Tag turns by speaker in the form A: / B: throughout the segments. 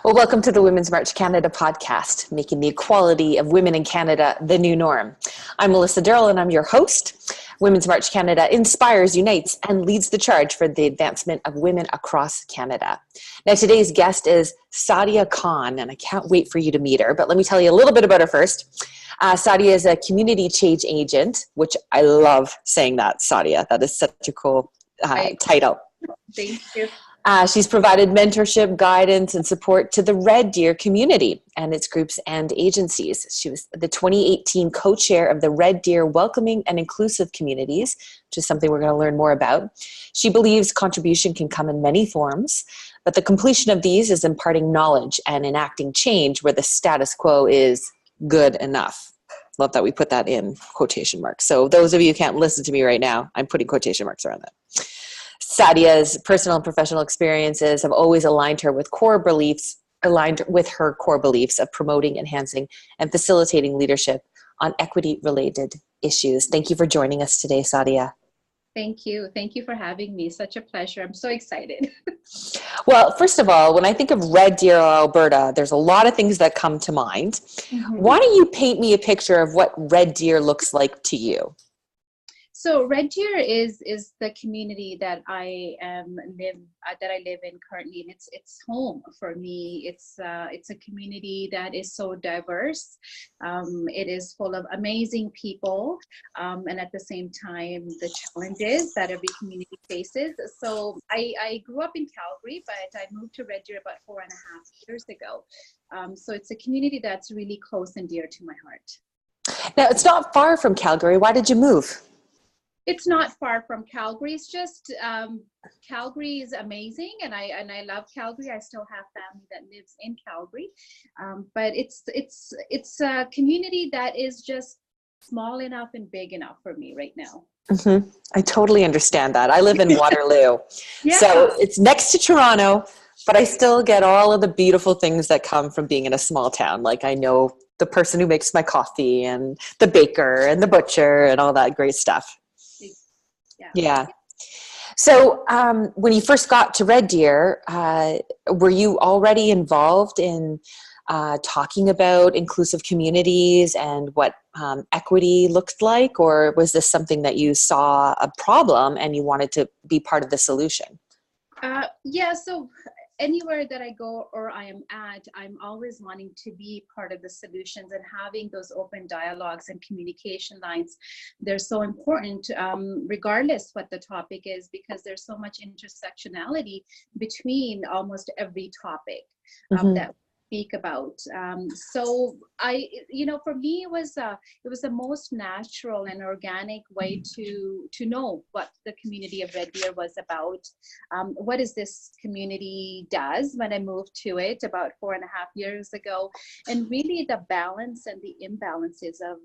A: Well, welcome to the Women's March Canada podcast, making the equality of women in Canada the new norm. I'm Melissa Durrell and I'm your host. Women's March Canada inspires, unites, and leads the charge for the advancement of women across Canada. Now, today's guest is Sadia Khan, and I can't wait for you to meet her, but let me tell you a little bit about her first. Sadia is a community change agent, which I love saying that, Sadia. That is such a cool title.
B: Thank you.
A: She's provided mentorship, guidance, and support to the Red Deer community and its groups and agencies. She was the 2018 co-chair of the Red Deer Welcoming and Inclusive Communities, which is something we're going to learn more about. She believes contribution can come in many forms, but the completion of these is imparting knowledge and enacting change where the status quo is good enough. Love that we put that in quotation marks. So those of you who can't listen to me right now, I'm putting quotation marks around that. Sadia's personal and professional experiences have always aligned her with her core beliefs of promoting, enhancing, and facilitating leadership on equity-related issues. Thank you for joining us today, Sadia.
B: Thank you. Thank you for having me. Such a pleasure. I'm so excited.
A: Well, first of all, when I think of Red Deer, Alberta, there's a lot of things that come to mind. Mm-hmm. Why don't you paint me a picture of what Red Deer looks like to you?
B: So Red Deer is the community that I live in currently, and it's home for me. It's a community that is so diverse. It is full of amazing people, and at the same time, the challenges that every community faces. So I grew up in Calgary, but I moved to Red Deer about 4.5 years ago. So it's a community that's really close and dear to my heart.
A: Now, it's not far from Calgary. Why did you move?
B: It's not far from Calgary. It's just Calgary is amazing, and I love Calgary. I still have family that lives in Calgary, but it's a community that is just small enough and big enough for me right now.
A: Mm-hmm. I totally understand that. I live in Waterloo,
B: yeah.
A: So it's next to Toronto, but I still get all of the beautiful things that come from being in a small town. Like I know the person who makes my coffee and the baker and the butcher and all that great stuff. Yeah. So when you first got to Red Deer, were you already involved in talking about inclusive communities and what equity looked like? Or was this something that you saw a problem and you wanted to be part of the solution?
B: So anywhere that I go or I am at, I'm always wanting to be part of the solutions, and having those open dialogues and communication lines. They're so important, regardless what the topic is, because there's so much intersectionality between almost every topic that we speak about. So for me, it was the most natural and organic way to know what the community of Red Deer was about. What is this community does when I moved to it about 4.5 years ago, and really the balance and the imbalances of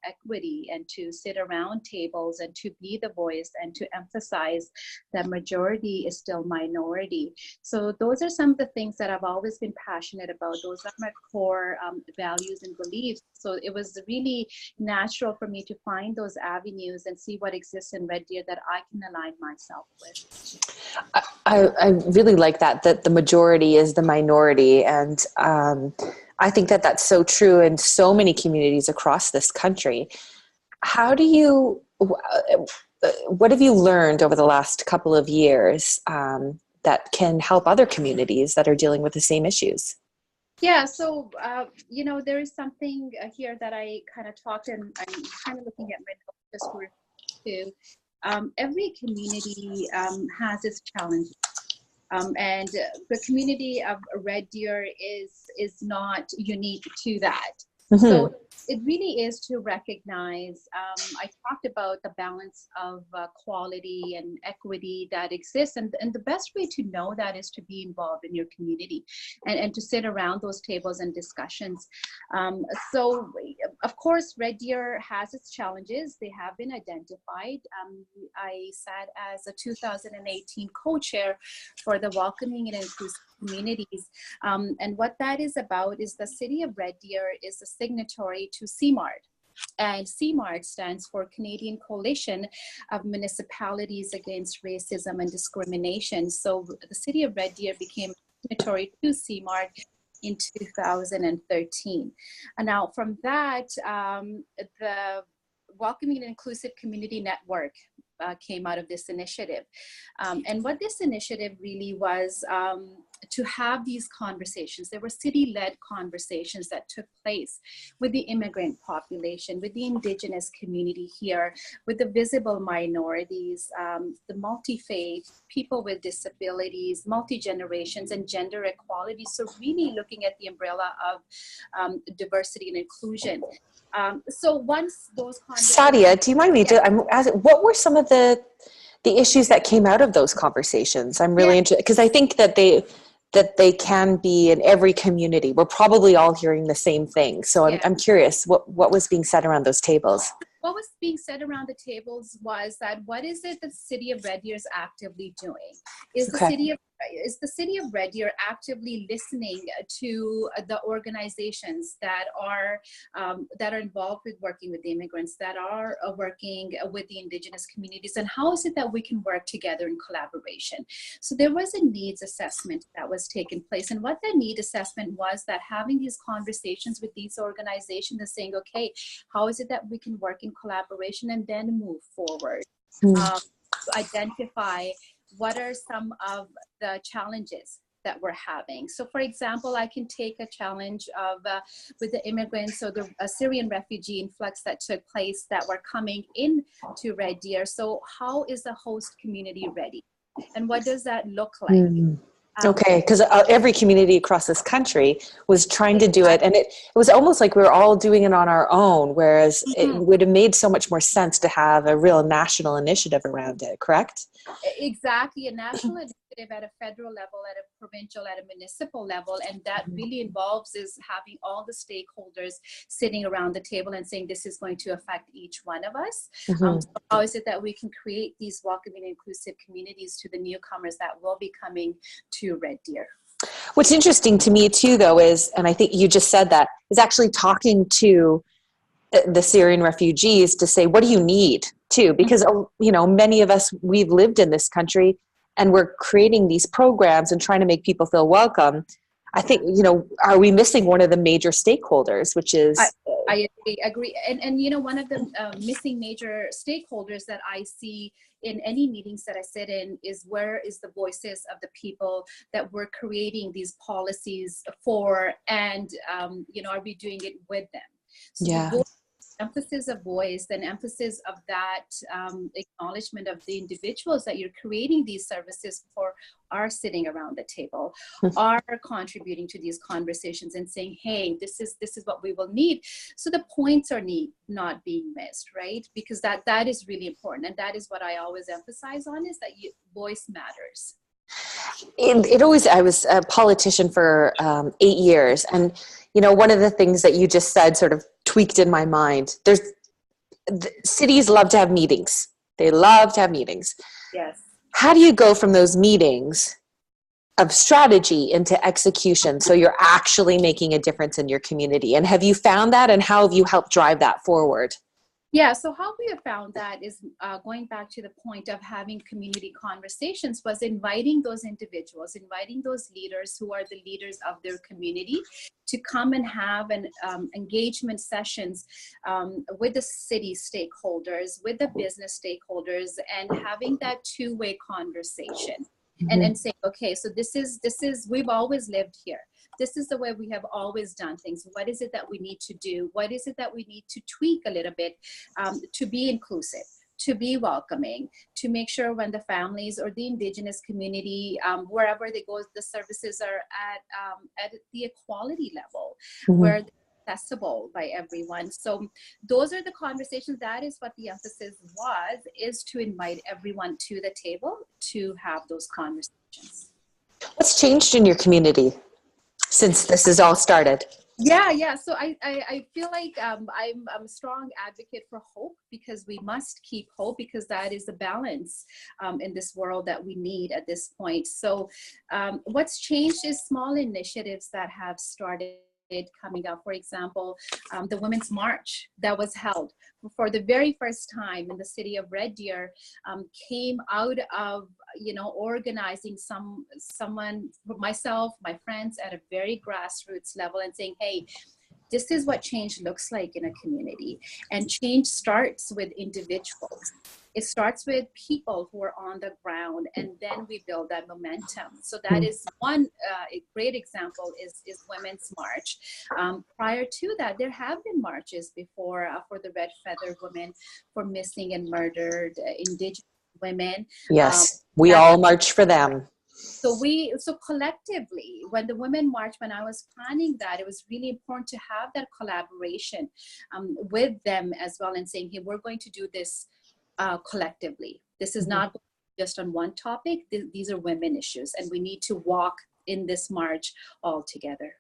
B: equity, and to sit around tables and to be the voice and to emphasize that majority is still minority. So those are some of the things that I've always been passionate about. Those are my core values and beliefs. So it was really natural for me to find those avenues and see what exists in Red Deer that I can align myself with.
A: I really like that the majority is the minority. And I think that that's so true in so many communities across this country. What have you learned over the last couple of years that can help other communities that are dealing with the same issues?
B: Yeah, so, there is something here that I kind of talked, and I'm kind of looking at my notes just for too. Every community has its challenges. And the community of Red Deer is not unique to that. Mm-hmm. So it really is to recognize, I talked about the balance of quality and equity that exists. And the best way to know that is to be involved in your community and to sit around those tables and discussions. So, of course, Red Deer has its challenges. They have been identified. I sat as a 2018 co-chair for the Welcoming and Inclusive Communities. And what that is about is the City of Red Deer is a signatory to CMART. And CMART stands for Canadian Coalition of Municipalities Against Racism and Discrimination. So the City of Red Deer became signatory to CMARC in 2013. And now from that, the Welcoming and Inclusive Community Network came out of this initiative. And what this initiative really was, to have these conversations. There were city-led conversations that took place with the immigrant population, with the Indigenous community here, with the visible minorities, the multi-faith, people with disabilities, multi-generations, and gender equality. So really looking at the umbrella of diversity and inclusion. So once those conversations—
A: Sadia, do you mind me? I'm asking, what were some of the issues that came out of those conversations? I'm really interested, because I think that they can be in every community. We're probably all hearing the same thing. So I'm curious, what was being said around those tables?
B: What was being said around the tables was that, what is it the city of Red Deer is actively doing? Is the city of Red Deer actively listening to the organizations that are involved with working with the immigrants, that are working with the Indigenous communities, and how is it that we can work together in collaboration? So there was a needs assessment that was taking place, and what that need assessment was, that having these conversations with these organizations and saying, okay, how is it that we can work in collaboration and then move forward to identify what are some of the challenges that we're having. So for example, I can take a challenge of with the immigrants or the Syrian refugee influx that took place that were coming in to Red Deer. So how is the host community ready? And what does that look like?
A: Okay, because every community across this country was trying to do it, and it was almost like we were all doing it on our own, whereas it would have made so much more sense to have a real national initiative around it, correct?
B: Exactly, a national initiative at a federal level, at a provincial, at a municipal level, and that really involves is having all the stakeholders sitting around the table and saying, this is going to affect each one of us. So how is it that we can create these welcoming and inclusive communities to the newcomers that will be coming to Red Deer?
A: What's interesting to me too, though, is, and I think you just said that, is actually talking to the Syrian refugees to say, what do you need too? Because, many of us, we've lived in this country and we're creating these programs and trying to make people feel welcome. I think, are we missing one of the major stakeholders, which is...
B: I agree. And one of the missing major stakeholders that I see in any meetings that I sit in is, where is the voices of the people that we're creating these policies for, and, are we doing it with them? So the emphasis of voice and emphasis of that acknowledgement of the individuals that you're creating these services for are sitting around the table, are contributing to these conversations and saying, hey, this is what we will need. So the points are not being missed, right? Because that is really important. And that is what I always emphasize on, is that voice matters.
A: I was a politician for 8 years, and one of the things that you just said sort of tweaked in my mind. Cities love to have meetings. They love to have meetings.
B: Yes.
A: How do you go from those meetings of strategy into execution, so you're actually making a difference in your community? And have you found that, and how have you helped drive that forward?
B: Yeah, so how we have found that is going back to the point of having community conversations, was inviting those individuals, inviting those leaders who are the leaders of their community to come and have an engagement sessions with the city stakeholders, with the business stakeholders, and having that two-way conversation. And say, okay, so this is, we've always lived here. This is the way we have always done things. What is it that we need to do? What is it that we need to tweak a little bit to be inclusive, to be welcoming, to make sure when the families or the Indigenous community, wherever they go, the services are at the equality level, where accessible by everyone. So those are the conversations. That is what the emphasis was, is to invite everyone to the table to have those conversations.
A: What's changed in your community since this has all started?
B: Yeah. So I feel like I'm a strong advocate for hope, because we must keep hope, because that is the balance in this world that we need at this point. So what's changed is small initiatives that have started coming up. For example, the Women's March that was held for the very first time in the city of Red Deer came out of, organizing someone, myself, my friends at a very grassroots level and saying, hey, this is what change looks like in a community. And change starts with individuals. It starts with people who are on the ground, and then we build that momentum. So that is one a great example is Women's March. Prior to that, there have been marches before for the Red Feather Women, for missing and murdered Indigenous women.
A: Yes, we all march for them.
B: So collectively, when the Women March, when I was planning that, it was really important to have that collaboration with them as well, and saying, hey, we're going to do this collectively. This is not just on one topic. These are women issues, and we need to walk in this march all together.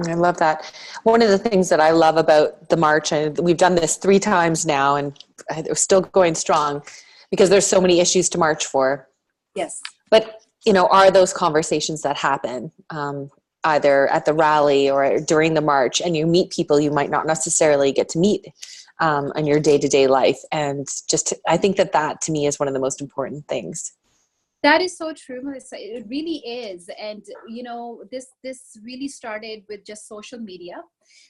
A: I love that. One of the things that I love about the march, and we've done this 3 times now, and we're still going strong because there's so many issues to march for.
B: Yes.
A: But, are those conversations that happen either at the rally or during the march, and you meet people you might not necessarily get to meet in your day-to-day life. And I think that to me is one of the most important things.
B: That is so true, Melissa. It really is. And, this really started with just social media.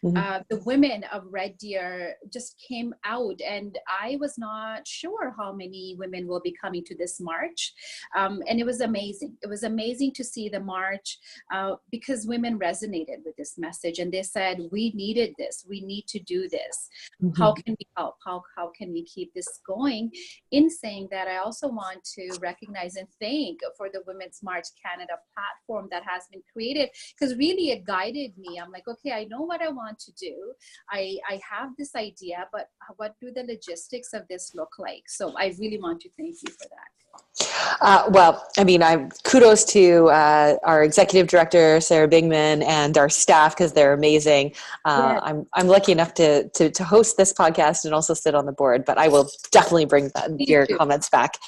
B: The women of Red Deer just came out, and I was not sure how many women will be coming to this march. And it was amazing. It was amazing to see the march because women resonated with this message, and they said, we needed this. We need to do this. How can we help? How can we keep this going? In saying that, I also want to recognize and thank for the Women's March Canada platform that has been created, because really it guided me. I'm like, okay, I know what I want to do. I have this idea, but what do the logistics of this look like? So I really want to thank you for that.
A: Well, I mean, kudos to our executive director, Sarah Bingman, and our staff, because they're amazing. I'm lucky enough to host this podcast and also sit on the board, but I will definitely bring your comments back.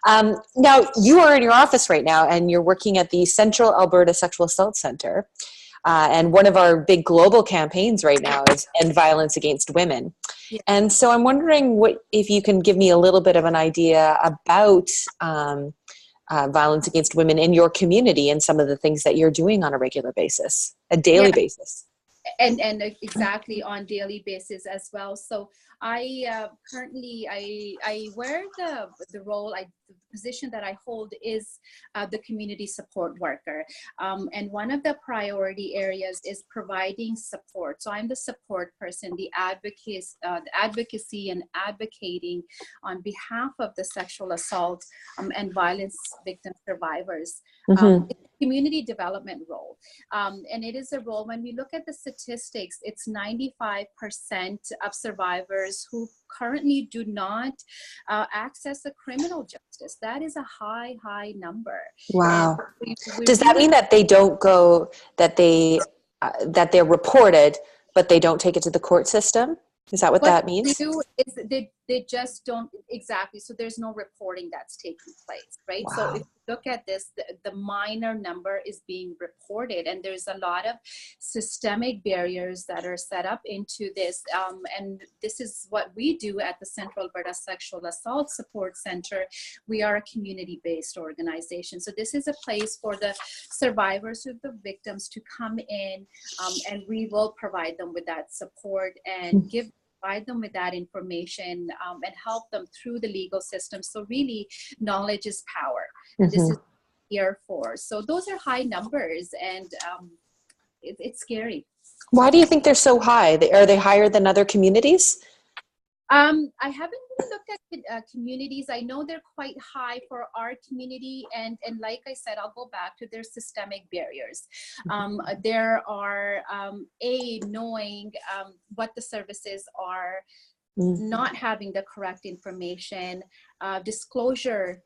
A: Now, you are in your office right now, and you're working at the Central Alberta Sexual Assault Center. And one of our big global campaigns right now is End Violence Against Women. Yeah. And so I'm wondering if you can give me a little bit of an idea about violence against women in your community and some of the things that you're doing on a regular basis, a daily basis.
B: And exactly on daily basis as well. So I currently I wear the role, the position that I hold is the community support worker, and one of the priority areas is providing support. So I'm the support person, the advocacy and advocating on behalf of the sexual assault and violence victim survivors. Community development role. And it is a role, when we look at the statistics, it's 95% of survivors who currently do not access the criminal justice. That is a high number.
A: Wow. Does that mean that they don't go, that they're reported, but they don't take it to the court system? Is that what that means?
B: They do is they just don't, exactly. So there's no reporting that's taking place, right? Wow. So if you look at this, the minor number is being reported, and there's a lot of systemic barriers that are set up into this. And this is what we do at the Central Alberta Sexual Assault Support Center. We are a community-based organization. So this is a place for the survivors of the victims to come in, and we will provide them with that support and provide them with that information and help them through the legal system. So really, knowledge is power. And this is here for. So those are high numbers, and it's scary.
A: Why do you think they're so high? Are they higher than other communities?
B: I haven't really looked at communities. I know they're quite high for our community, and like I said, I'll go back to their systemic barriers. There are knowing what the services are, not having the correct information, disclosure,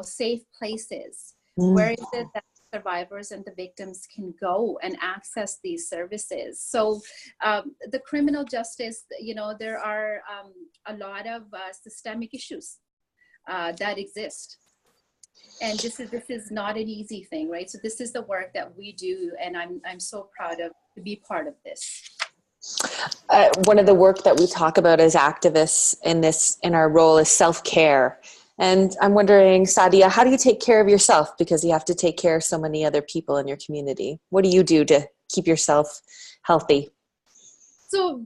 B: safe places. Where is it that survivors and the victims can go and access these services? So the criminal justice, there are a lot of systemic issues that exist. And this is not an easy thing, right? So this is the work that we do, and I'm so proud of to be part of this.
A: One of the work that we talk about as activists in our role is self-care. And I'm wondering, Sadia, how do you take care of yourself? Because you have to take care of so many other people in your community. What do you do to keep yourself healthy?
B: So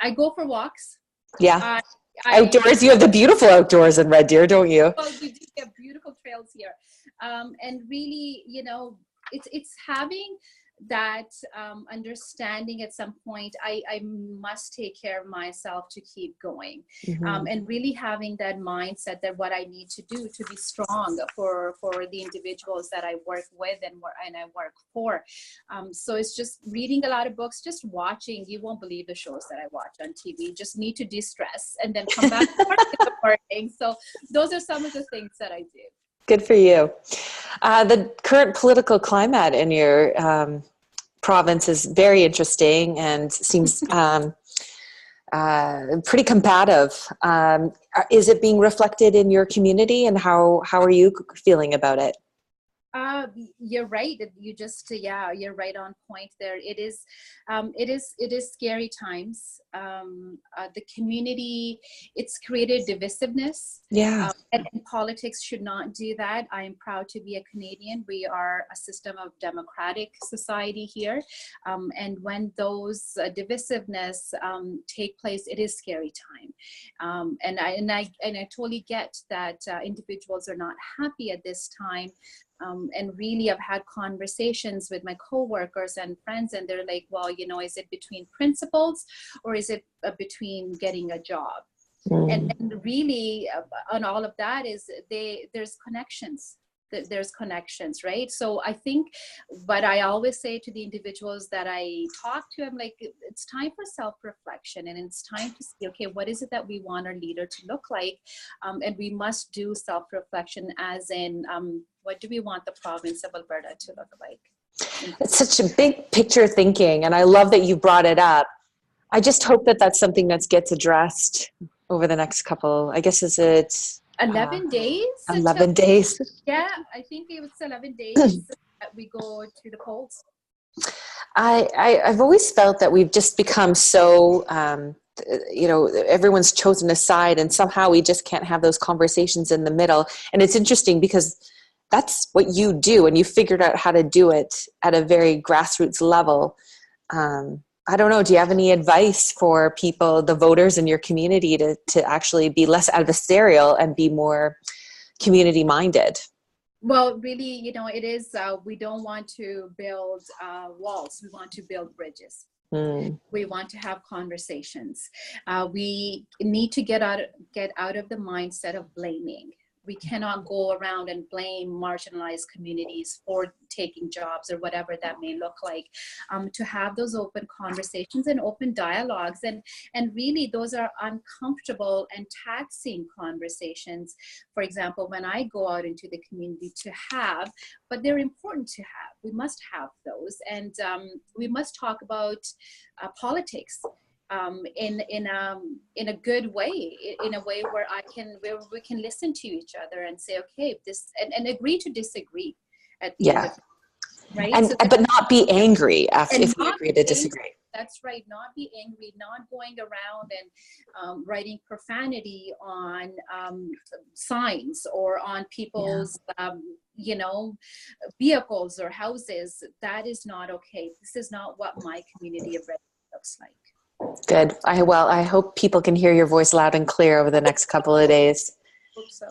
B: I go for walks.
A: Yeah. Outdoors, you have the beautiful outdoors in Red Deer, don't you?
B: Well, we do have beautiful trails here. And really, it's having that understanding at some point, I must take care of myself to keep going. And really having that mindset that what I need to do to be strong for the individuals that I work with and I work for. So it's just reading a lot of books, just watching. You won't believe the shows that I watch on TV. You just need to de-stress and then come back to work in the morning. So those are some of the things that I do.
A: Good for you. The current political climate in your province is very interesting and seems pretty combative. Is it being reflected in your community, and how are you feeling about it?
B: You're right. You're right on point there. It is scary times. The community, it's created divisiveness.
A: Yeah.
B: And politics should not do that. I am proud to be a Canadian. We are a system of democratic society here. And when those divisiveness take place, it is scary time. And I totally get that individuals are not happy at this time. And really, I've had conversations with my coworkers and friends, and they're like, well, is it between principles or is it between getting a job? And really, on all of that is there's connections. There's connections, right? So I think, but I always say to the individuals that I talk to, I'm like, it's time for self-reflection, and it's time to see, okay, what is it that we want our leader to look like? And we must do self-reflection as in, what do we want the province of Alberta to look like?
A: It's such a big picture thinking, and I love that you brought it up. I just hope that that's something that gets addressed over the next couple, I guess, is it
B: 11 days?
A: 11 days.
B: Yeah, I think it was 11 days that we go to the polls.
A: I've always felt that we've just become so, everyone's chosen a side, and somehow we just can't have those conversations in the middle. And it's interesting because that's what you do, and you figured out how to do it at a very grassroots level. I don't know, do you have any advice for people, the voters in your community, to actually be less adversarial and be more community minded?
B: Well, really, it is, we don't want to build walls. We want to build bridges. We want to have conversations. We need to get out of the mindset of blaming. We cannot go around and blame marginalized communities for taking jobs or whatever that may look like. To have those open conversations and open dialogues, and really those are uncomfortable and taxing conversations. For example, when I go out into the community to have, but they're important to have. We must have those, and we must talk about politics. In a good way, in a way where we can listen to each other and say, okay, this, and agree to disagree at the end of it, right?
A: And but not be angry if we agree to disagree.
B: That's right. Not be angry, not going around and writing profanity on signs or on people's vehicles or houses. That is not okay. This is not what my community of Red looks like.
A: Good. I hope people can hear your voice loud and clear over the next couple of days.
B: Hope so.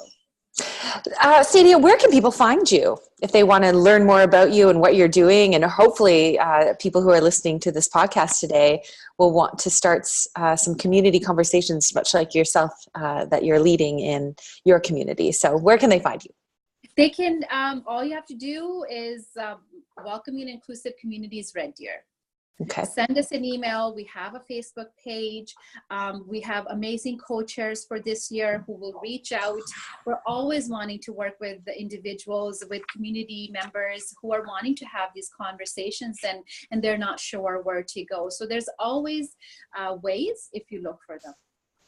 A: Sadia, where can people find you if they want to learn more about you and what you're doing? And hopefully people who are listening to this podcast today will want to start some community conversations, much like yourself, that you're leading in your community. So where can they find you?
B: They can, all you have to do is Welcoming and Inclusive Communities Red Deer.
A: Okay.
B: Send us an email. We have a Facebook page. We have amazing co-chairs for this year who will reach out. We're always wanting to work with the individuals, with community members who are wanting to have these conversations and they're not sure where to go. So there's always ways if you look for them.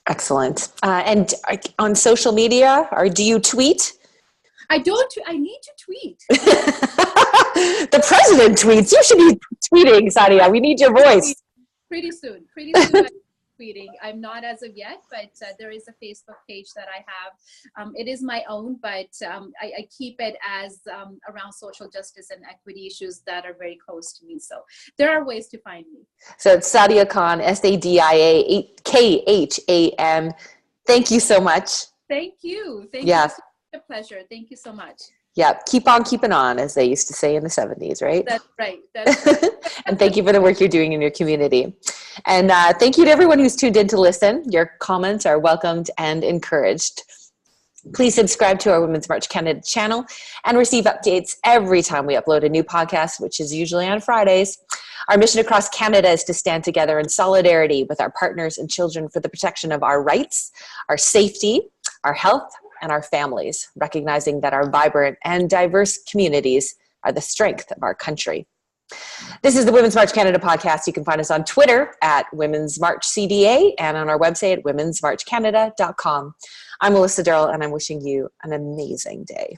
A: Excellent. And on social media, or do you tweet?
B: I don't. I need to tweet.
A: The president president tweets. You should be tweeting, Sadia. We need your voice.
B: Pretty soon. I'm tweeting. I'm not as of yet, but there is a Facebook page that I have. It is my own, but I keep it as around social justice and equity issues that are very close to me. So there are ways to find me.
A: So it's Sadia Khan, Sadia Khan. Thank you so much.
B: Thank you. Thank you. It's a pleasure. Thank you so much.
A: Yeah, keep on keeping on, as they used to say in the 70s, right?
B: That's right. That's right.
A: And thank you for the work you're doing in your community. And thank you to everyone who's tuned in to listen. Your comments are welcomed and encouraged. Please subscribe to our Women's March Canada channel and receive updates every time we upload a new podcast, which is usually on Fridays. Our mission across Canada is to stand together in solidarity with our partners and children for the protection of our rights, our safety, our health, and our families, recognizing that our vibrant and diverse communities are the strength of our country. This is the Women's March Canada podcast. You can find us on Twitter at Women's March CDA and on our website at womensmarchcanada.com. I'm Melissa Durrell, and I'm wishing you an amazing day.